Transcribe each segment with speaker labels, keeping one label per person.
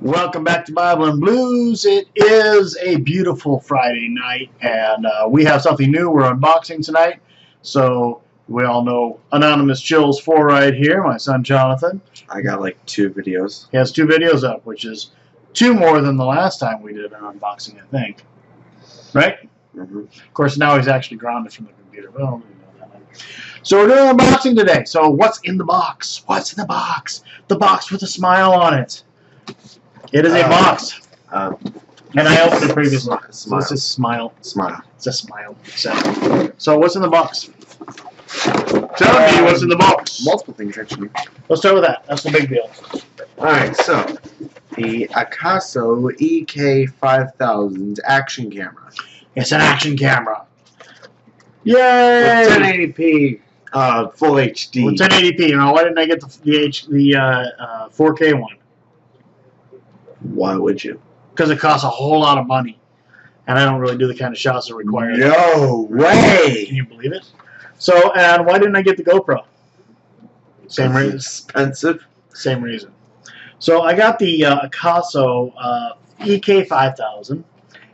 Speaker 1: Welcome back to Bible and Blues. It is a beautiful Friday night, and we have something new we're unboxing tonight. So we all know AnonymousChills4 right here, my son Jonathan.
Speaker 2: I got like 2 videos.
Speaker 1: He has 2 videos up, which is 2 more than the last time we did an unboxing, I think. Right?
Speaker 2: Mm-hmm.
Speaker 1: Of course, now he's actually grounded from the computer. Well, we know that. So we're doing an unboxing today. So what's in the box? What's in the box? The box with a smile on it. It is a box. And I opened it previously. So this is smile.
Speaker 2: Smile.
Speaker 1: It's a smile. So what's in the box? Tell me what's in the box.
Speaker 2: Multiple things, actually.
Speaker 1: Let's start with that. That's the big deal.
Speaker 2: Alright, so the Akaso EK5000 action camera.
Speaker 1: It's an action camera. Yay!
Speaker 2: With 1080p full HD.
Speaker 1: With 1080p. Now, why didn't I get the 4K one?
Speaker 2: Why would you?
Speaker 1: Because it costs a whole lot of money. And I don't really do the kind of shots that require it.
Speaker 2: No way!
Speaker 1: Can you believe it? So, and why didn't I get the GoPro? Same reason.
Speaker 2: Expensive.
Speaker 1: Same reason. So I got the Akaso EK5000,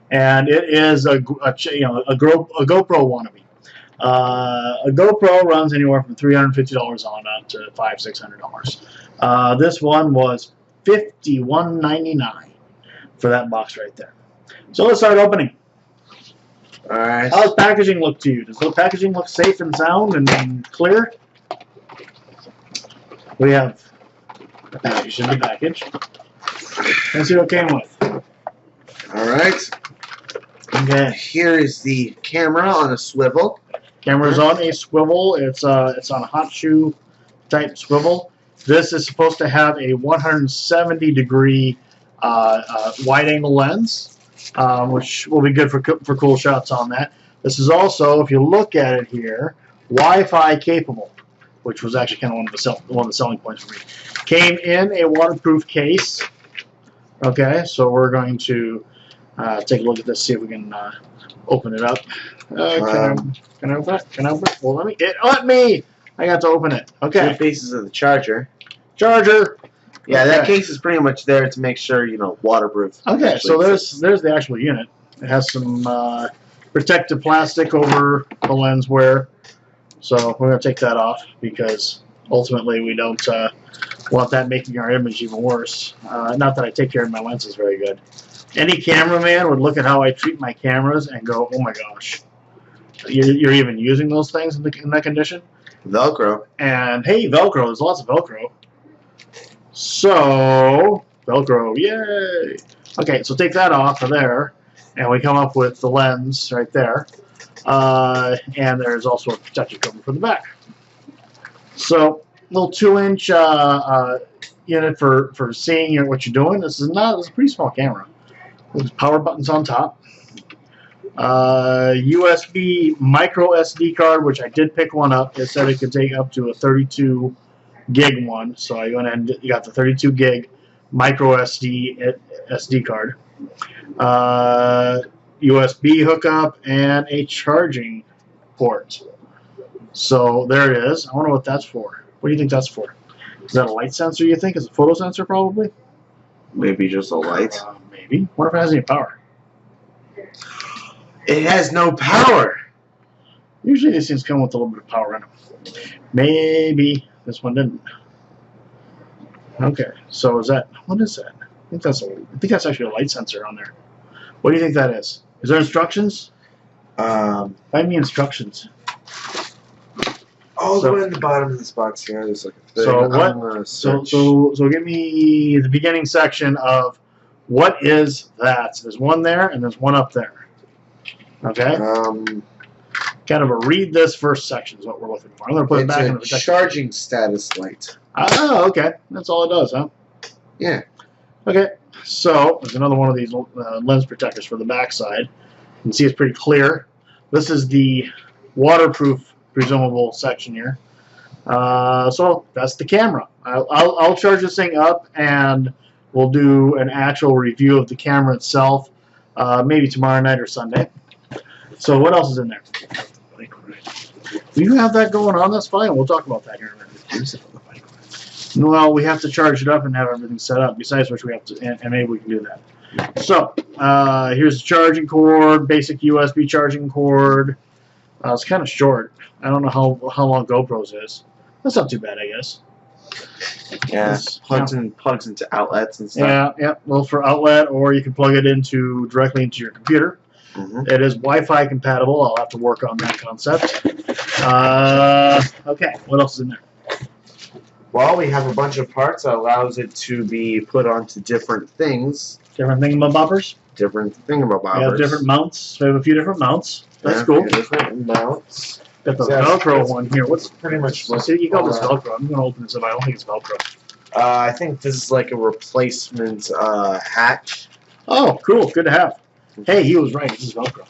Speaker 1: and it is a GoPro wannabe. A GoPro runs anywhere from $350 on up to $500–600. This one was $51.99 for that box right there. So let's start opening.
Speaker 2: Alright.
Speaker 1: How does packaging look to you? Does the packaging look safe and sound and clear? We have a package in the package. Let's see what it came with.
Speaker 2: Alright.
Speaker 1: Okay.
Speaker 2: Here is the camera on a swivel.
Speaker 1: Camera's on a swivel. It's on a hot shoe type swivel. This is supposed to have a 170-degree wide-angle lens, which will be good for cool shots on that. This is also, if you look at it here, Wi-Fi capable, which was actually kind of one of the selling points for me. Came in a waterproof case. Okay, so we're going to take a look at this, see if we can open it up. Can I open it? Can I open it? Well, let me. I got to open it. Okay.
Speaker 2: 2 pieces of the charger.
Speaker 1: Charger.
Speaker 2: Yeah,
Speaker 1: Okay.
Speaker 2: that case is pretty much there to make sure, you know, waterproof.
Speaker 1: Okay, so there's the actual unit. It has some protective plastic over the lens wear. So we're going to take that off because ultimately we don't want that making our image even worse. Not that I take care of my lenses very good. Any cameraman would look at how I treat my cameras and go, oh my gosh, you're even using those things in that condition?
Speaker 2: Velcro.
Speaker 1: And hey, Velcro, there's lots of Velcro. So, Velcro, yay! Okay, so take that off of there, and we come up with the lens right there. And there's also a protective cover for the back. So, little 2-inch unit for seeing what you're doing. This is a pretty small camera. There's power buttons on top. USB micro SD card, which I did pick one up. It said it could take up to a 32 gig one, so I went and got the 32 gig micro SD card. USB hookup and a charging port. So there it is. I wonder what that's for. What do you think that's for? Is that a light sensor, you think? Is it a photo sensor, probably?
Speaker 2: Maybe just a light.
Speaker 1: Maybe. Wonder if it has any power.
Speaker 2: It has no power.
Speaker 1: Usually these things come with a little bit of power in them. Maybe this one didn't. Okay, so what is that? I think that's actually a light sensor on there. What do you think that is? Is there instructions? Find me instructions.
Speaker 2: All the way in the bottom of this box here. There's like a thing.
Speaker 1: So what? So give me the beginning section of what is that? So there's one there and there's one up there. Okay. Kind of a read this first section is what we're looking for. I'm going to put it back in the
Speaker 2: charging status light.
Speaker 1: Oh, okay. That's all it does, huh?
Speaker 2: Yeah.
Speaker 1: Okay. So there's another one of these lens protectors for the back side. You can see it's pretty clear. This is the waterproof presumable section here. So that's the camera. I'll charge this thing up and we'll do an actual review of the camera itself maybe tomorrow night or Sunday. So what else is in there? Do you have that going on? That's fine. We'll talk about that here in a minute. Well, we have to charge it up and have everything set up. Besides which, we have to, and maybe we can do that. So here's the charging cord, basic USB charging cord. It's kind of short. I don't know how long GoPro's is. That's not too bad, I guess.
Speaker 2: Yeah, plugs into outlets and stuff.
Speaker 1: Yeah. Well, for outlet, or you can plug it directly into your computer. It is Wi-Fi compatible. I'll have to work on that concept. Okay, what else is in there?
Speaker 2: Well, we have a bunch of parts that allows it to be put onto different things.
Speaker 1: Different thingamaboppers?
Speaker 2: Different thingamaboppers.
Speaker 1: We have different mounts. We have a few different mounts. That's cool.
Speaker 2: Different mounts.
Speaker 1: Got the Velcro one here. What's
Speaker 2: pretty much?
Speaker 1: See, you call this Velcro. I'm going to open this up. I don't think it's Velcro.
Speaker 2: I think this is like a replacement hatch.
Speaker 1: Oh, cool. Good to have. Hey, he was right. This is Velcro.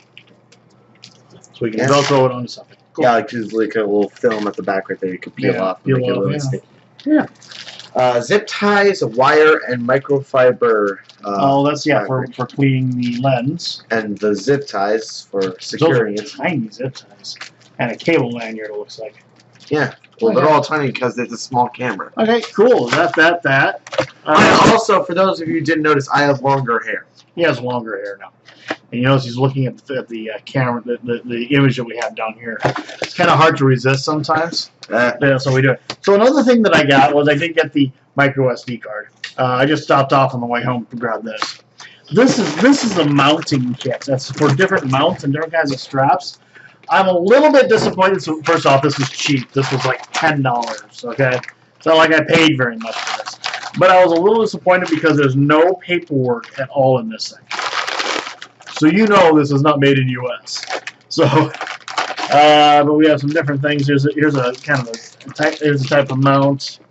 Speaker 1: So we can Velcro it onto something. Cool.
Speaker 2: Yeah, like there's like a little film at the back right there you can peel off. And make it really sticky.
Speaker 1: Yeah.
Speaker 2: Zip ties, wire, and microfiber.
Speaker 1: That's for cleaning the lens.
Speaker 2: And the zip ties for securing it.
Speaker 1: Tiny zip ties. And a cable lanyard, it looks like.
Speaker 2: Yeah. Well, they're all tiny because it's a small camera.
Speaker 1: Okay, cool. That.
Speaker 2: I also, for those of you who didn't notice, I have longer hair.
Speaker 1: He has longer hair now. And you notice he's looking at the camera, the image that we have down here. It's kind of hard to resist sometimes. Yeah, so we do it. So another thing that I got was I did get the micro SD card. I just stopped off on the way home to grab this. This is a mounting kit. That's for different mounts and different kinds of straps. I'm a little bit disappointed. So first off, this was cheap. This was like $10. Okay, it's not like I paid very much for this. But I was a little disappointed because there's no paperwork at all in this thing. So you know this is not made in U.S. So, but we have some different things. Here's a kind of here's a type of mount.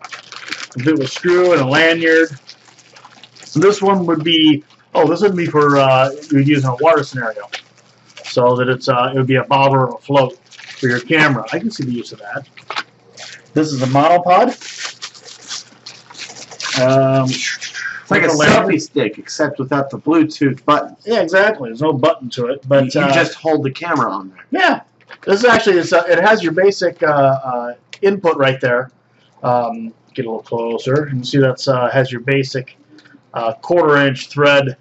Speaker 1: A bit of a screw and a lanyard. So this one would be this would be for you'd use in a water scenario. So that it would be a bobber or a float for your camera. I can see the use of that. This is a monopod.
Speaker 2: It's like a selfie stick, except without the Bluetooth button.
Speaker 1: Yeah, exactly. There's no button to it, but
Speaker 2: you just hold the camera on there.
Speaker 1: Yeah, this is actually it has your basic input right there. Get a little closer, and see that's has your basic 1/4-inch thread,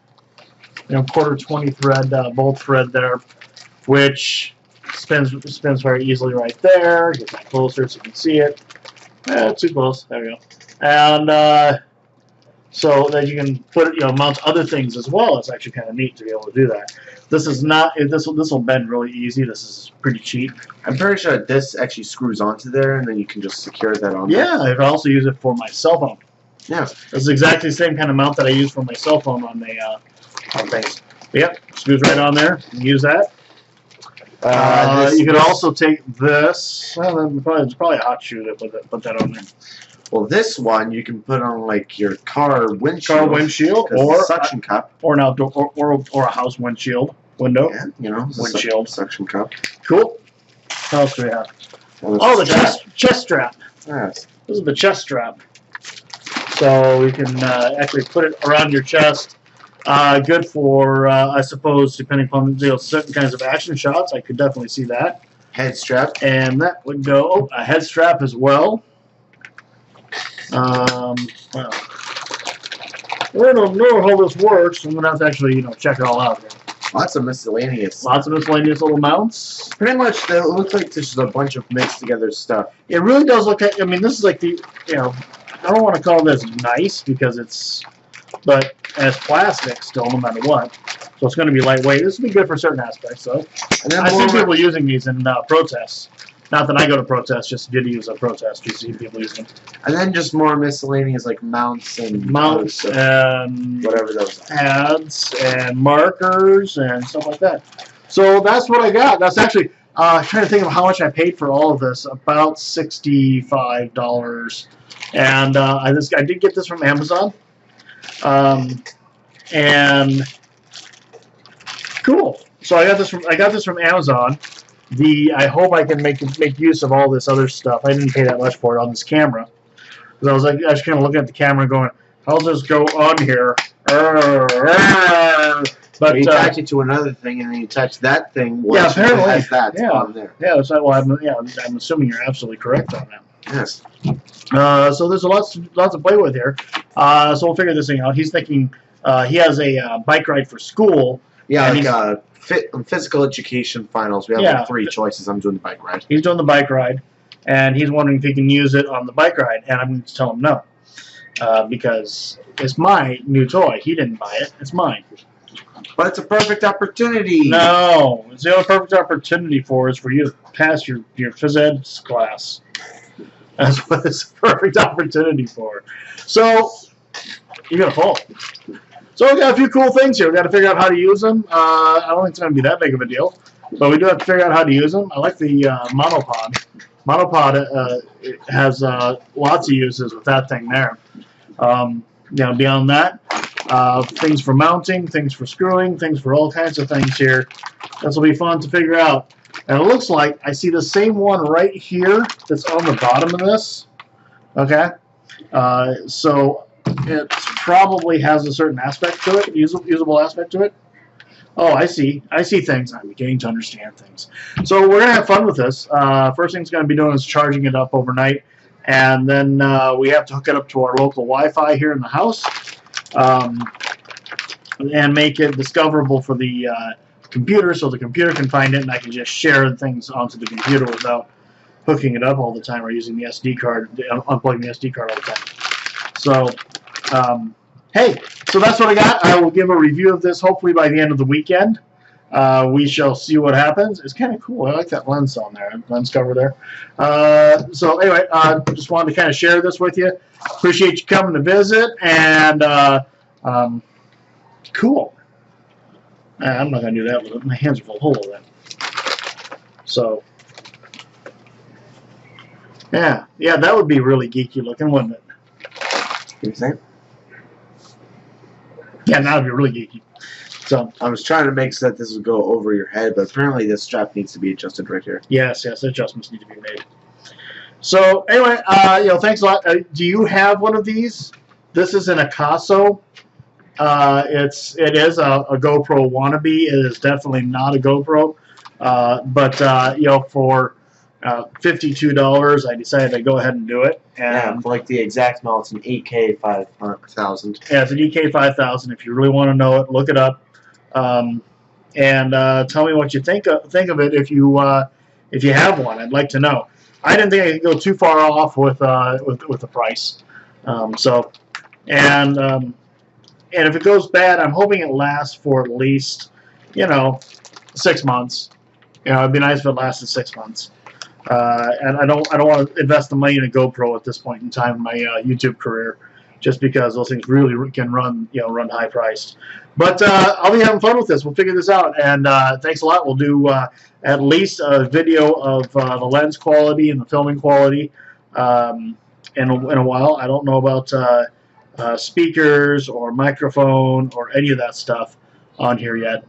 Speaker 1: quarter 20 thread bolt thread there, which spins very easily right there. Get that closer so you can see it. Too close. There we go. And so that you can put it, mount other things as well. It's actually kind of neat to be able to do that. This is not. This will bend really easy. This is pretty cheap.
Speaker 2: I'm pretty sure this actually screws onto there, and then you can just secure that on.
Speaker 1: Yeah, I can also use it for my cell phone.
Speaker 2: Yeah,
Speaker 1: this is exactly the same kind of mount that I use for my cell phone on the on things. Yep, screws right on there. You can use that. You can also take this. Well, it's probably a hot shoe to put that on there.
Speaker 2: Well, this one you can put on like your car windshield,
Speaker 1: or
Speaker 2: a suction cup,
Speaker 1: or an outdoor, or a house windshield window.
Speaker 2: Yeah,
Speaker 1: windshield
Speaker 2: suction cup.
Speaker 1: Cool. What else do we have? The chest strap.
Speaker 2: Yes.
Speaker 1: This is the chest strap. So you can actually put it around your chest. Good for, I suppose, depending upon certain kinds of action shots. I could definitely see that.
Speaker 2: Head strap.
Speaker 1: And that would go a head strap as well. Well, I don't know how this works. I'm gonna have to actually, check it all out here.
Speaker 2: Lots of miscellaneous.
Speaker 1: Lots of miscellaneous little mounts.
Speaker 2: Pretty much, it looks like this is a bunch of mixed together stuff.
Speaker 1: It really does look like. I mean, this is like the, I don't want to call this nice because but it's plastic still, no matter what. So it's going to be lightweight. This would be good for certain aspects, though. I see people using these in protests. Not that I go to protests, just did use a protest. You see people using them.
Speaker 2: And then just more miscellaneous like mounts and whatever those are.
Speaker 1: Pads and markers and stuff like that. So that's what I got. That's actually trying to think of how much I paid for all of this. About $65. And I did get this from Amazon. And cool. So I got this from Amazon. I hope I can make use of all this other stuff. I didn't pay that much for it on this camera, because I was kind of looking at the camera going, "How's this go on here?" But
Speaker 2: you attach it to another thing, and then you touch that thing.
Speaker 1: Yeah, apparently
Speaker 2: it has that on there.
Speaker 1: Yeah, I'm assuming you're absolutely correct on that.
Speaker 2: Yes.
Speaker 1: So there's lots to play with here. So we'll figure this thing out. He's thinking he has a bike ride for school.
Speaker 2: Yeah,
Speaker 1: and
Speaker 2: like physical education finals. We have like 3 choices. I'm doing the bike ride.
Speaker 1: He's doing the bike ride, and he's wondering if he can use it on the bike ride. And I'm going to tell him no, because it's my new toy. He didn't buy it. It's mine.
Speaker 2: But it's a perfect opportunity.
Speaker 1: No, it's the only perfect opportunity for is for you to pass your phys ed class. That's what it's a perfect opportunity for. So you're gonna fall. So we got a few cool things here. We got to figure out how to use them. I don't think it's gonna be that big of a deal, but we do have to figure out how to use them. I like the monopod. Monopod it has lots of uses with that thing there. Beyond that, things for mounting, things for screwing, things for all kinds of things here. This will be fun to figure out. And it looks like I see the same one right here that's on the bottom of this. Okay, so it probably has a certain aspect to it, usable aspect to it. Oh, I see things. I'm beginning to understand things. So we're gonna have fun with this. First thing's gonna be doing is charging it up overnight, and then we have to hook it up to our local Wi-Fi here in the house, and make it discoverable for the computer, so the computer can find it, and I can just share things onto the computer without hooking it up all the time or using the SD card, unplugging the SD card all the time. So, hey, so that's what I got. I will give a review of this hopefully by the end of the weekend. We shall see what happens. It's kind of cool. I like that lens on there, lens cover there. So anyway, just wanted to kind of share this with you. Appreciate you coming to visit, and cool. I'm not going to do that with it. My hands are full of that. So, yeah, that would be really geeky looking, wouldn't it?
Speaker 2: You think?
Speaker 1: Yeah, that would be really geeky. So
Speaker 2: I was trying to make so that this would go over your head, but apparently this strap needs to be adjusted right here.
Speaker 1: Yes, adjustments need to be made. So anyway, thanks a lot. Do you have one of these? This is an Akaso. It is a GoPro wannabe. It is definitely not a GoPro. But for $52, I decided to go ahead and do it. And
Speaker 2: yeah, like the exact model, it's an EK5000.
Speaker 1: Yeah, it's an EK5000. If you really want to know it, look it up. And tell me what you think of it if you have one. I'd like to know. I didn't think I could go too far off with the price. And if it goes bad, I'm hoping it lasts for at least 6 months. It'd be nice if it lasted 6 months. And I don't want to invest the money in a GoPro at this point in time in my YouTube career, just because those things really can run high priced. But I'll be having fun with this. We'll figure this out. And thanks a lot. We'll do at least a video of the lens quality and the filming quality in a while. I don't know about speakers or microphone or any of that stuff on here yet.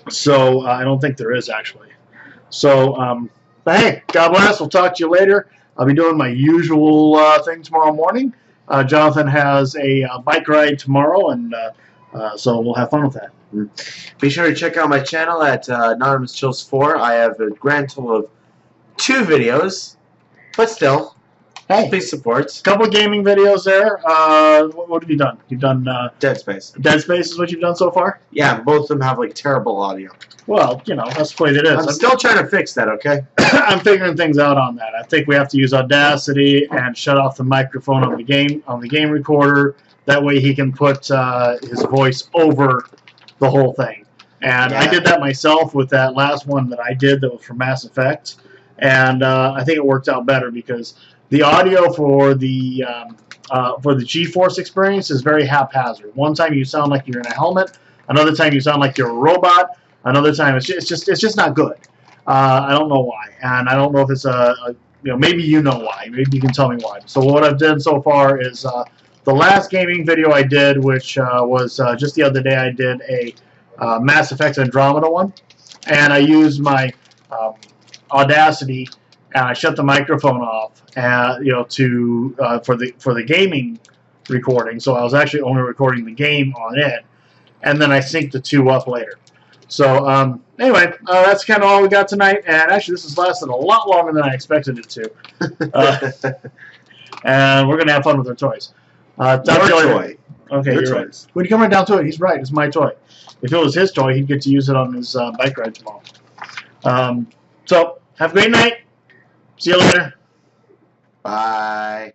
Speaker 1: So I don't think there is actually. So but hey, God bless. We'll talk to you later. I'll be doing my usual thing tomorrow morning. Jonathan has a bike ride tomorrow, and so we'll have fun with that.
Speaker 2: Be sure to check out my channel at AnonymousChills4. I have a grand total of 2 videos, but still,
Speaker 1: hey,
Speaker 2: please support.
Speaker 1: A couple of gaming videos there. What have you done? You've done
Speaker 2: Dead Space.
Speaker 1: Dead Space is what you've done so far?
Speaker 2: Yeah, both of them have like terrible audio.
Speaker 1: Well, that's the way it is.
Speaker 2: I'm still trying to fix that, okay?
Speaker 1: I'm figuring things out on that. I think we have to use Audacity and shut off the microphone on the game recorder. That way he can put his voice over the whole thing. And yeah. I did that myself with that last one that I did that was for Mass Effect. And I think it worked out better because the audio for the GeForce experience is very haphazard. One time you sound like you're in a helmet. Another time you sound like you're a robot. Another time it's just not good. I don't know why, and I don't know if it's maybe you know why. Maybe you can tell me why. So what I've done so far is the last gaming video I did, which was just the other day. I did a Mass Effect Andromeda one, and I used my Audacity, and I shut the microphone off, for the gaming recording. So I was actually only recording the game on it, and then I synced the 2 up later. So anyway, that's kind of all we got tonight. And actually, this has lasted a lot longer than I expected it to. And we're going to have fun with our toys.
Speaker 2: Your toy.
Speaker 1: Okay,
Speaker 2: Your
Speaker 1: you're
Speaker 2: choice.
Speaker 1: right. When you come right down to it, he's right. It's my toy. If it was his toy, he'd get to use it on his bike ride tomorrow. So, have a great night. See you later.
Speaker 2: Bye.